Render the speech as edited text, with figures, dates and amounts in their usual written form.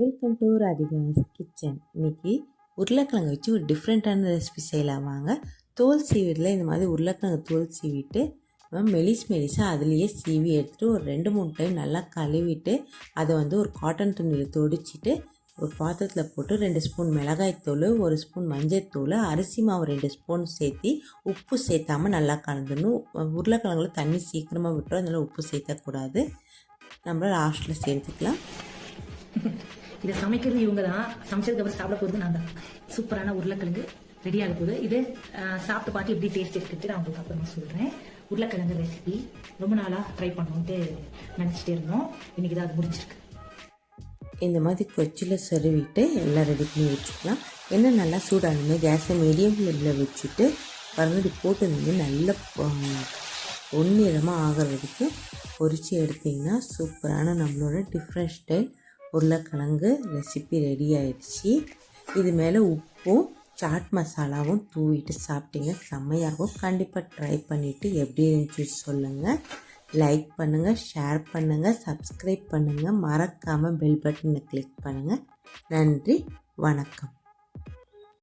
Welcome to Radhika's kitchen. இன்றைக்கி உருளைக்கிழங்கு வச்சு ஒரு டிஃப்ரெண்ட்டான ரெசிபி செய்யலாம் வாங்க. தோல் சீவியில் இந்த மாதிரி உருளைக்கிழங்கு தோல் சீவிட்டு மெலிசாக அதுலேயே சீவி எடுத்துகிட்டு ஒரு 2-3 டைம் நல்லா கழுவிட்டு அதை ஒரு காட்டன் துணியில் துடிச்சிட்டு ஒரு பாத்திரத்தில் போட்டு 2 ஸ்பூன் மிளகாய்த்தூள், 1 ஸ்பூன் மஞ்சள்தூள், அரிசி மாவு 2 ஸ்பூன் சேர்த்து உப்பு சேர்த்தாமல் நல்லா கலந்துடணும். உருளைக்கிழங்குல தண்ணி சீக்கிரமாக விட்டுரும், அதனால் உப்பு சேர்த்தக்கூடாது. நம்ம லாஸ்ட்டில் சேர்த்துக்கலாம். இதை சமைக்கிறது இவங்க தான், சமைச்சதுக்கு அப்புறம் சாப்பிட போகிறது நான் தான். சூப்பரான உருளைக்கிழங்கு ரெடி ஆக போகுது. இது சாப்பிட்டு பார்த்து எப்படி டேஸ்ட் எடுத்துட்டு நான் உங்களுக்கு அப்புறமா சொல்கிறேன். உருளைக்கிழங்கு ரெசிபி ரொம்ப நாளாக ட்ரை பண்ணணுன்ட்டு நினச்சிட்டே இருந்தோம். இன்னைக்கு தான் அது முடிஞ்சிருக்கு. இந்த மாதிரி கொச்சில் செருவிட்டு எல்லாம் ரெடி பண்ணி வச்சுக்கலாம். எண்ணெய் நல்லா சூடானது கேஸை மீடியம் ஃப்ளேமில் வச்சுட்டு பறந்து போட்டு நல்ல பொன்னிறமாக ஆகிற வரைக்கும் பொரித்து எடுத்திங்கன்னா சூப்பரான நம்மளோட டிஃப்ரெண்ட் ஸ்டைல் உருளைக்கிழங்கு ரெசிபி ரெடி ஆயிடுச்சு. இது மேலே உப்பும் சாட் மசாலாவும் தூவிட்டு சாப்பிட்டீங்க செம்மையாகும். கண்டிப்பாக ட்ரை பண்ணிவிட்டு எப்படி இருந்துச்சு சொல்லுங்கள். லைக் பண்ணுங்கள், ஷேர் பண்ணுங்கள், சப்ஸ்கிரைப் பண்ணுங்கள், மறக்காமல் பெல் பட்டனை கிளிக் பண்ணுங்கள். நன்றி, வணக்கம்.